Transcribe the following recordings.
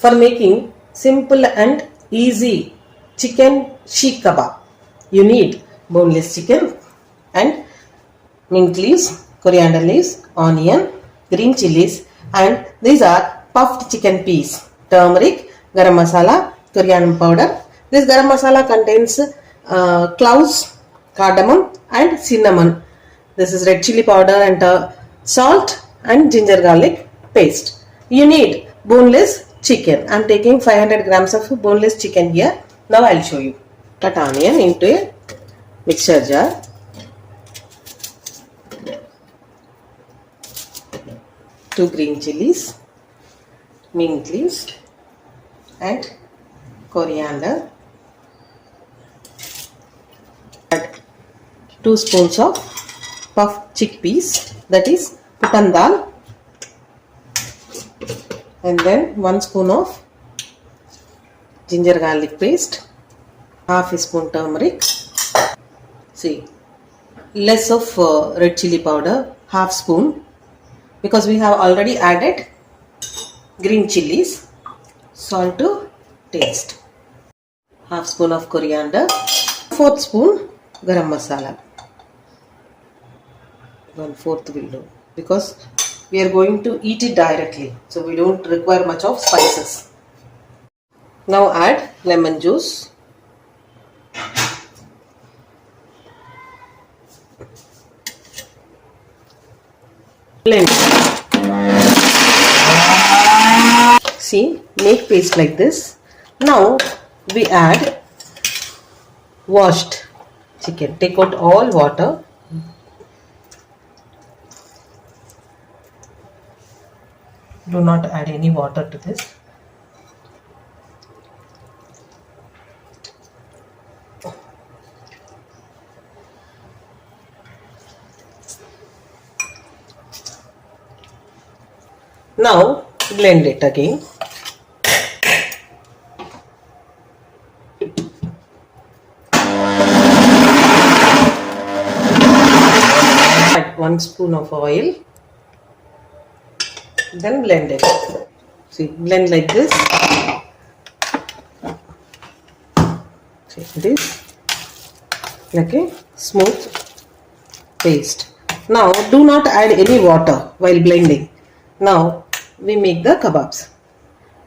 for making simple and easy chicken seekh kabab. You need boneless chicken and mint leaves, coriander leaves, onion, green chilies, and these are puffed chicken peas, turmeric, garam masala, coriander powder. This garam masala contains cloves, cardamom and cinnamon. This is red chili powder and salt and ginger garlic paste. You need boneless chicken. I am taking 500 grams of boneless chicken here. Now I will show you. Cut onion into a mixer jar. Two green chilies, mint leaves and coriander. Add 2 spoons of puffed chickpeas, that is putan dal, and then 1 spoon of ginger garlic paste, half a spoon turmeric. See, less of red chili powder, half spoon, because we have already added green chilies. Salt to taste, half spoon of coriander, 4th spoon garam masala. 1/4 will do, because we are going to eat it directly, so we don't require much of spices. Now add lemon juice, blend. See, make paste like this. Now we add washed chicken. Take out all water. Do not add any water to this. Now blend it again. Add 1 spoon of oil. Then blend it. See, blend like this. See, this like a smooth paste. Now do not add any water while blending. Now we make the kebabs.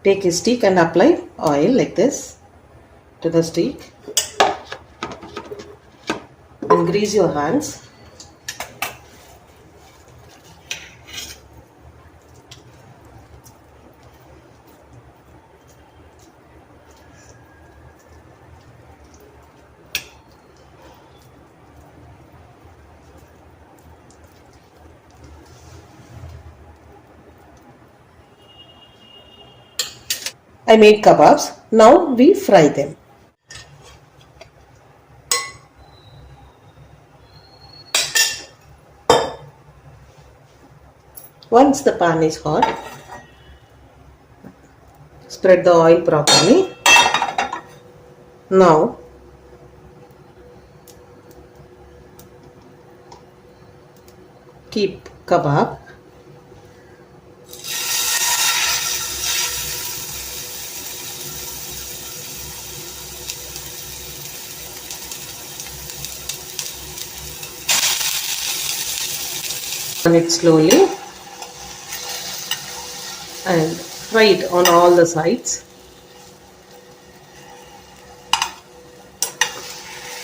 Take a stick and apply oil like this to the stick and grease your hands. I made kebabs. Now we fry them. Once the pan is hot, spread the oil properly. Now keep kebab. Turn it slowly and fry it on all the sides.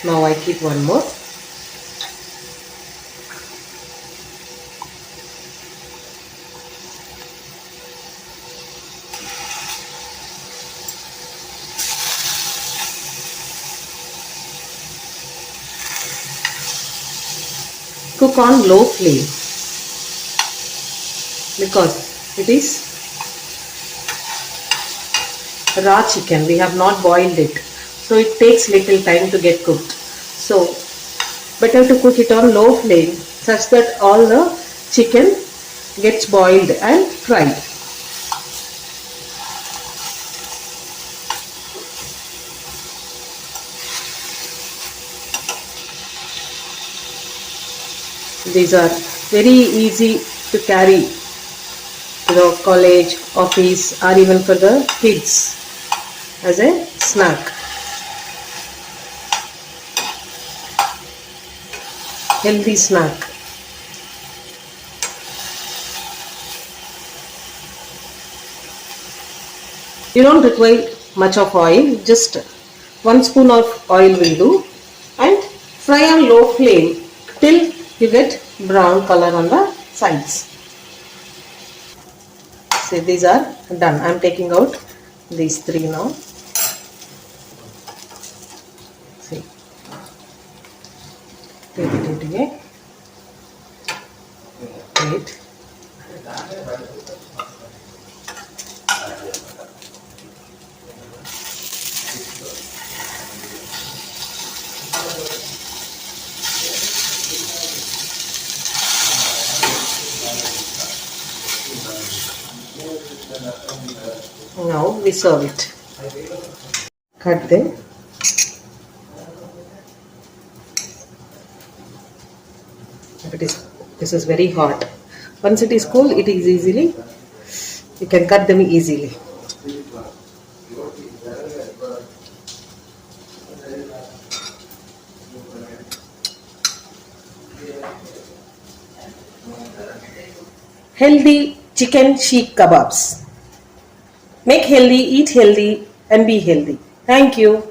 Now I keep one more. Cook on low flame, because it is raw chicken. We have not boiled it, so it takes little time to get cooked. So better to cook it on low flame such that all the chicken gets boiled and fried. These are very easy to carry college, office, or even for the kids as a snack. Healthy snack. You don't require much of oil, just 1 spoon of oil will do, and fry on low flame till you get brown color on the sides. See, these are done. I am taking out these 3 now. See, take it again. Wait. Now we serve it. Cut them. This is very hot. Once it is cool, it is easily. You can cut them easily. Healthy chicken seekh kebabs. Make healthy, eat healthy, and be healthy. Thank you.